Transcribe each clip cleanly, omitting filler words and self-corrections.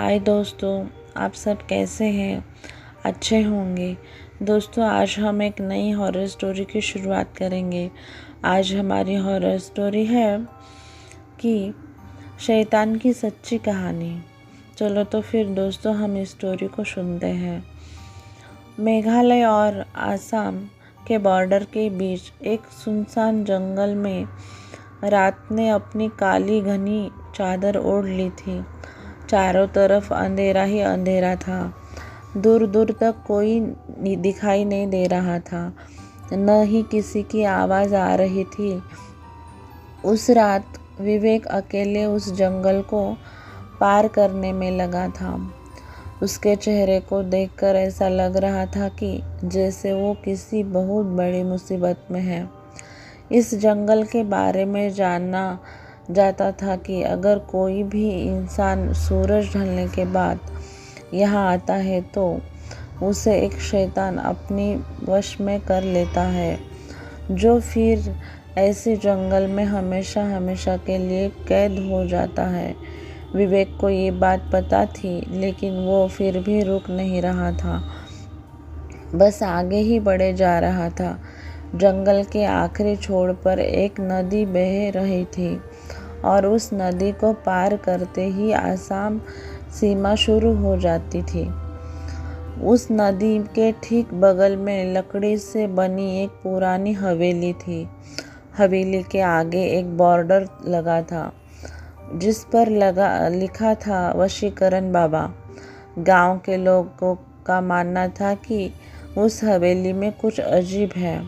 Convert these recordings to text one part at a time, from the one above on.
हाय दोस्तों, आप सब कैसे हैं? अच्छे होंगे। दोस्तों, आज हम एक नई हॉरर स्टोरी की शुरुआत करेंगे। आज हमारी हॉरर स्टोरी है कि शैतान की सच्ची कहानी। चलो तो फिर दोस्तों हम इस स्टोरी को सुनते हैं। मेघालय और आसाम के बॉर्डर के बीच एक सुनसान जंगल में रात ने अपनी काली घनी चादर ओढ़ ली थी। चारों तरफ अंधेरा ही अंधेरा था। दूर दूर तक कोई दिखाई नहीं दे रहा था, न ही किसी की आवाज़ आ रही थी। उस रात विवेक अकेले उस जंगल को पार करने में लगा था। उसके चेहरे को देखकर ऐसा लग रहा था कि जैसे वो किसी बहुत बड़ी मुसीबत में है। इस जंगल के बारे में जानना जाता था कि अगर कोई भी इंसान सूरज ढलने के बाद यहाँ आता है तो उसे एक शैतान अपनी वश में कर लेता है, जो फिर ऐसे जंगल में हमेशा हमेशा के लिए कैद हो जाता है। विवेक को ये बात पता थी, लेकिन वो फिर भी रुक नहीं रहा था, बस आगे ही बढ़े जा रहा था। जंगल के आखिरी छोर पर एक नदी बह रही थी और उस नदी को पार करते ही आसाम सीमा शुरू हो जाती थी। उस नदी के ठीक बगल में लकड़ी से बनी एक पुरानी हवेली थी। हवेली के आगे एक बॉर्डर लगा था, जिस पर लिखा था वशीकरण बाबा। गांव के लोगों का मानना था कि उस हवेली में कुछ अजीब है।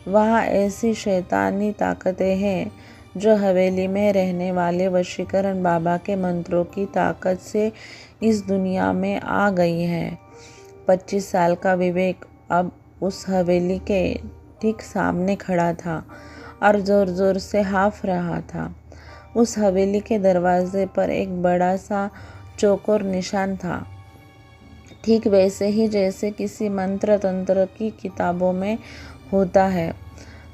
वहाँ ऐसी शैतानी ताकतें हैं जो हवेली में रहने वाले वशीकरण बाबा के मंत्रों की ताकत से इस दुनिया में आ गई हैं। 25 साल का विवेक अब उस हवेली के ठीक सामने खड़ा था और ज़ोर ज़ोर से हाँफ रहा था। उस हवेली के दरवाजे पर एक बड़ा सा चौकोर निशान था, ठीक वैसे ही जैसे किसी मंत्र तंत्र की किताबों में होता है।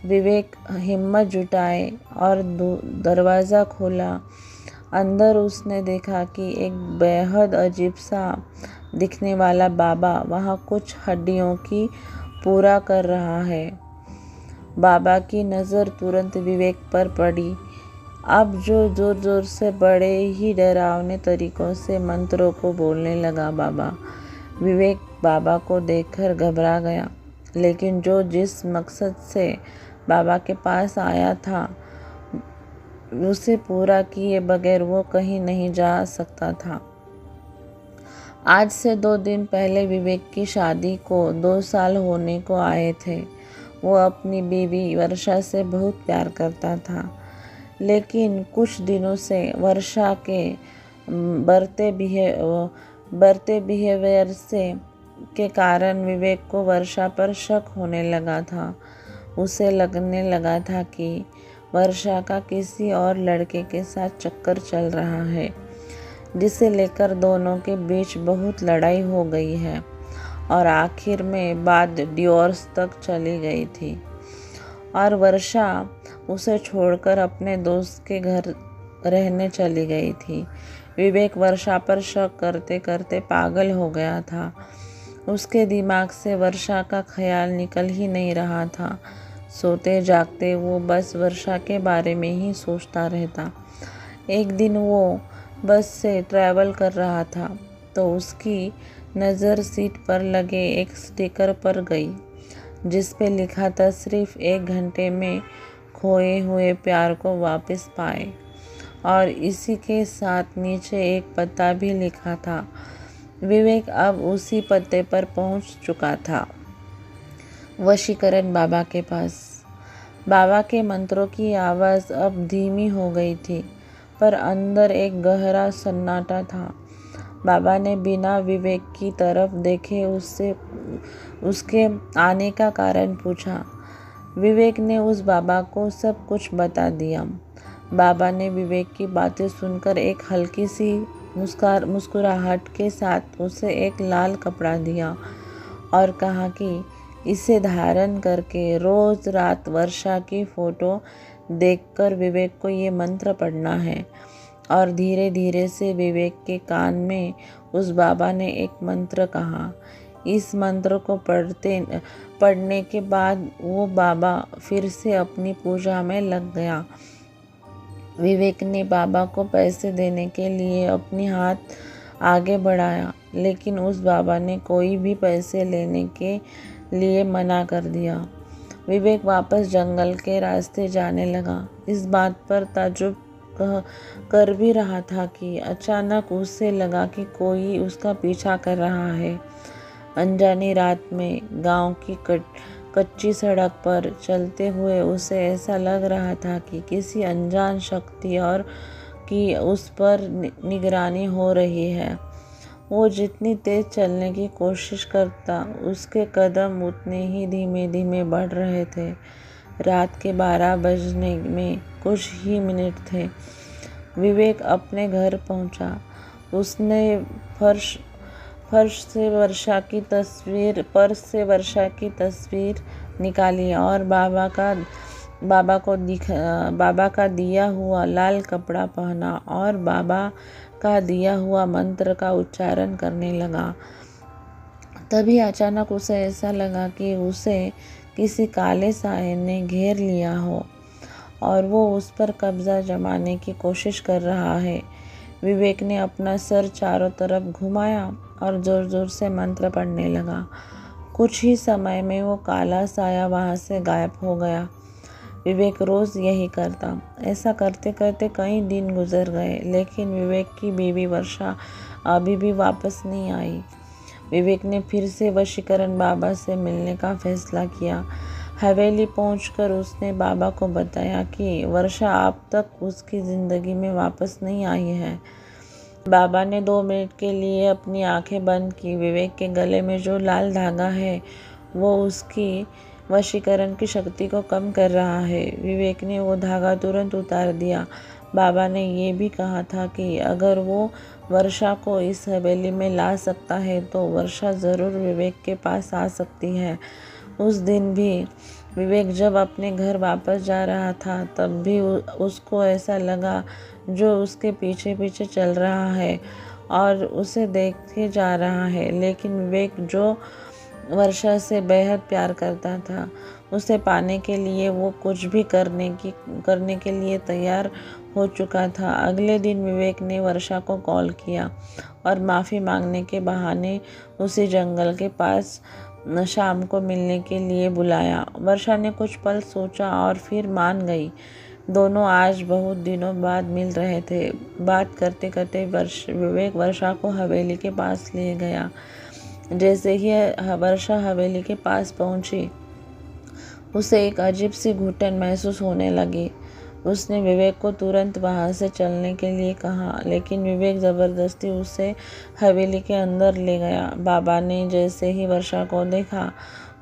विवेक हिम्मत जुटाए और दरवाज़ा खोला। अंदर उसने देखा कि एक बेहद अजीब सा दिखने वाला बाबा वहाँ कुछ हड्डियों की पूरा कर रहा है। बाबा की नज़र तुरंत विवेक पर पड़ी। अब जो ज़ोर ज़ोर से बड़े ही डरावने तरीक़ों से मंत्रों को बोलने लगा। विवेक बाबा को देखकर घबरा गया, लेकिन जिस मकसद से बाबा के पास आया था उसे पूरा किए बगैर वो कहीं नहीं जा सकता था। आज से 2 दिन पहले विवेक की शादी को 2 साल होने को आए थे। वो अपनी बीवी वर्षा से बहुत प्यार करता था, लेकिन कुछ दिनों से वर्षा के बढ़ते बिहेवियर के कारण विवेक को वर्षा पर शक होने लगा था। उसे लगने लगा था कि वर्षा का किसी और लड़के के साथ चक्कर चल रहा है, जिसे लेकर दोनों के बीच बहुत लड़ाई हो गई है और आखिर में बात डिवोर्स तक चली गई थी और वर्षा उसे छोड़कर अपने दोस्त के घर रहने चली गई थी। विवेक वर्षा पर शक करते करते पागल हो गया था। उसके दिमाग से वर्षा का ख्याल निकल ही नहीं रहा था। सोते जागते वो बस वर्षा के बारे में ही सोचता रहता। एक दिन वो बस से ट्रैवल कर रहा था तो उसकी नज़र सीट पर लगे एक स्टिकर पर गई, जिस पे लिखा था सिर्फ 1 घंटे में खोए हुए प्यार को वापस पाए, और इसी के साथ नीचे एक पता भी लिखा था। विवेक अब उसी पते पर पहुंच चुका था, वशीकरण बाबा के पास। बाबा के मंत्रों की आवाज़ अब धीमी हो गई थी, पर अंदर एक गहरा सन्नाटा था। बाबा ने बिना विवेक की तरफ देखे उससे उसके आने का कारण पूछा। विवेक ने उस बाबा को सब कुछ बता दिया। बाबा ने विवेक की बातें सुनकर एक हल्की सी मुस्कुराहट के साथ उसे एक लाल कपड़ा दिया और कहा कि इसे धारण करके रोज़ रात वर्षा की फ़ोटो देखकर विवेक को ये मंत्र पढ़ना है और धीरे धीरे से विवेक के कान में उस बाबा ने एक मंत्र कहा। इस मंत्र को पढ़ने के बाद वो बाबा फिर से अपनी पूजा में लग गया। विवेक ने बाबा को पैसे देने के लिए अपनी हाथ आगे बढ़ाया, लेकिन उस बाबा ने कोई भी पैसे लेने के लिए मना कर दिया। विवेक वापस जंगल के रास्ते जाने लगा। इस बात पर ताज्जुब कर भी रहा था कि अचानक उसे लगा कि कोई उसका पीछा कर रहा है। अनजानी रात में गांव की कच्ची सड़क पर चलते हुए उसे ऐसा लग रहा था कि किसी अनजान शक्ति और की उस पर निगरानी हो रही है। वो जितनी तेज चलने की कोशिश करता, उसके कदम उतने ही धीमे धीमे बढ़ रहे थे। रात के 12 बजने में कुछ ही मिनट थे। विवेक अपने घर पहुंचा। उसने पर्स से वर्षा की तस्वीर निकाली और बाबा का दिया हुआ लाल कपड़ा पहना और बाबा का दिया हुआ मंत्र का उच्चारण करने लगा। तभी अचानक उसे ऐसा लगा कि उसे किसी काले साए ने घेर लिया हो और वो उस पर कब्जा जमाने की कोशिश कर रहा है। विवेक ने अपना सर चारों तरफ घुमाया और जोर जोर से मंत्र पढ़ने लगा। कुछ ही समय में वो काला साया वहाँ से गायब हो गया। विवेक रोज़ यही करता। ऐसा करते करते कई दिन गुजर गए, लेकिन विवेक की बीवी वर्षा अभी भी वापस नहीं आई। विवेक ने फिर से वशीकरण बाबा से मिलने का फैसला किया। हवेली पहुंचकर उसने बाबा को बताया कि वर्षा अब तक उसकी ज़िंदगी में वापस नहीं आई है। बाबा ने 2 मिनट के लिए अपनी आंखें बंद की। विवेक के गले में जो लाल धागा है वो उसकी वशीकरण की शक्ति को कम कर रहा है। विवेक ने वो धागा तुरंत उतार दिया। बाबा ने ये भी कहा था कि अगर वो वर्षा को इस हवेली में ला सकता है तो वर्षा ज़रूर विवेक के पास आ सकती है। उस दिन भी विवेक जब अपने घर वापस जा रहा था, तब भी उसको ऐसा लगा जो उसके पीछे पीछे चल रहा है और उसे देखे जा रहा है। लेकिन विवेक जो वर्षा से बेहद प्यार करता था, उसे पाने के लिए वो कुछ भी करने के लिए तैयार हो चुका था। अगले दिन विवेक ने वर्षा को कॉल किया और माफ़ी मांगने के बहाने उसे जंगल के पास शाम को मिलने के लिए बुलाया। वर्षा ने कुछ पल सोचा और फिर मान गई। दोनों आज बहुत दिनों बाद मिल रहे थे। बात करते करते विवेक वर्षा को हवेली के पास ले गया। जैसे ही वर्षा हवेली के पास पहुंची, उसे एक अजीब सी घुटन महसूस होने लगी। उसने विवेक को तुरंत वहां से चलने के लिए कहा, लेकिन विवेक ज़बरदस्ती उसे हवेली के अंदर ले गया। बाबा ने जैसे ही वर्षा को देखा,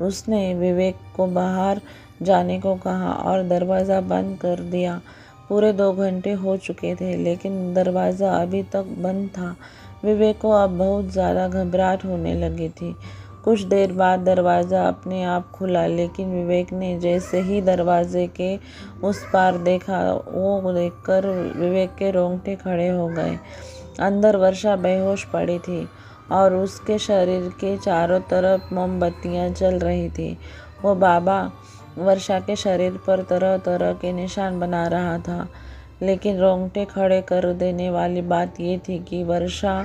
उसने विवेक को बाहर जाने को कहा और दरवाज़ा बंद कर दिया। पूरे 2 घंटे हो चुके थे, लेकिन दरवाज़ा अभी तक बंद था। विवेक को अब बहुत ज़्यादा घबराहट होने लगी थी। कुछ देर बाद दरवाज़ा अपने आप खुला, लेकिन विवेक ने जैसे ही दरवाजे के उस पार देखा, वो देखकर विवेक के रोंगटे खड़े हो गए। अंदर वर्षा बेहोश पड़ी थी और उसके शरीर के चारों तरफ मोमबत्तियां जल रही थी। वो बाबा वर्षा के शरीर पर तरह तरह के निशान बना रहा था, लेकिन रोंगटे खड़े कर देने वाली बात ये थी कि वर्षा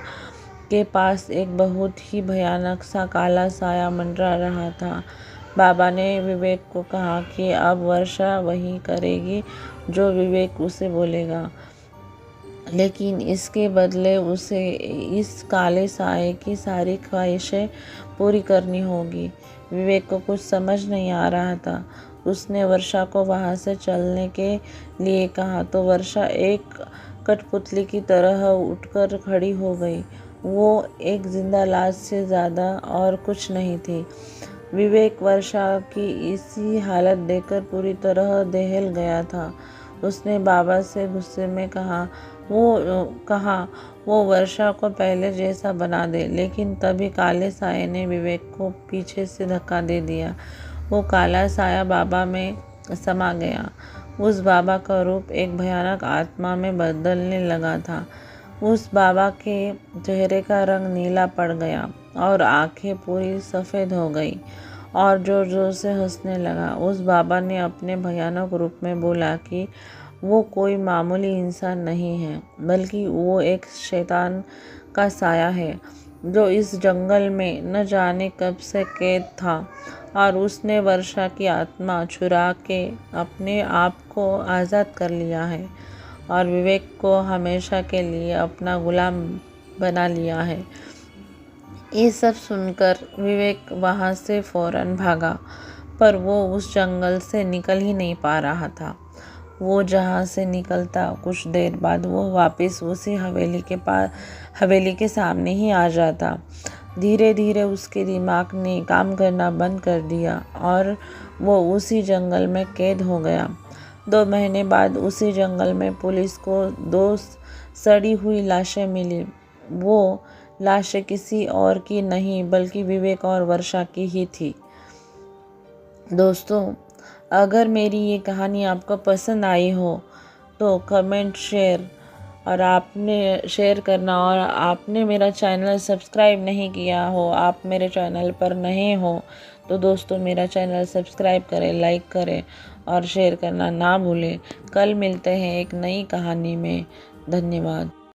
के पास एक बहुत ही भयानक सा काला साया मंडरा रहा था। बाबा ने विवेक को कहा कि अब वर्षा वही करेगी जो विवेक उसे बोलेगा, लेकिन इसके बदले उसे इस काले साए की सारी ख्वाहिशें पूरी करनी होगी। विवेक को कुछ समझ नहीं आ रहा था। उसने वर्षा को वहाँ से चलने के लिए कहा तो वर्षा एक कठपुतली की तरह उठकर खड़ी हो गई। वो एक जिंदा लाश से ज़्यादा और कुछ नहीं थी। विवेक वर्षा की इसी हालत देखकर पूरी तरह दहल गया था। उसने बाबा से गुस्से में कहा वो वर्षा को पहले जैसा बना दे, लेकिन तभी काले साये ने विवेक को पीछे से धक्का दे दिया। वो काला साया बाबा में समा गया। उस बाबा का रूप एक भयानक आत्मा में बदलने लगा था। उस बाबा के चेहरे का रंग नीला पड़ गया और आंखें पूरी सफ़ेद हो गई और जोर जोर से हंसने लगा। उस बाबा ने अपने भयानक रूप में बोला कि वो कोई मामूली इंसान नहीं है, बल्कि वो एक शैतान का साया है जो इस जंगल में न जाने कब से कैद था, और उसने वर्षा की आत्मा चुरा के अपने आप को आज़ाद कर लिया है और विवेक को हमेशा के लिए अपना गुलाम बना लिया है। ये सब सुनकर विवेक वहाँ से फौरन भागा, पर वो उस जंगल से निकल ही नहीं पा रहा था। वो जहाँ से निकलता कुछ देर बाद वो वापस उसी हवेली के सामने ही आ जाता। धीरे धीरे उसके दिमाग ने काम करना बंद कर दिया और वो उसी जंगल में कैद हो गया। 2 महीने बाद उसी जंगल में पुलिस को 2 सड़ी हुई लाशें मिली। वो लाशें किसी और की नहीं बल्कि विवेक और वर्षा की ही थी। दोस्तों, अगर मेरी ये कहानी आपको पसंद आई हो तो कमेंट शेयर करना, और आपने मेरा चैनल सब्सक्राइब नहीं किया हो, आप मेरे चैनल पर नहीं हो, तो दोस्तों मेरा चैनल सब्सक्राइब करें, लाइक करें और शेयर करना ना भूलें। कल मिलते हैं एक नई कहानी में। धन्यवाद।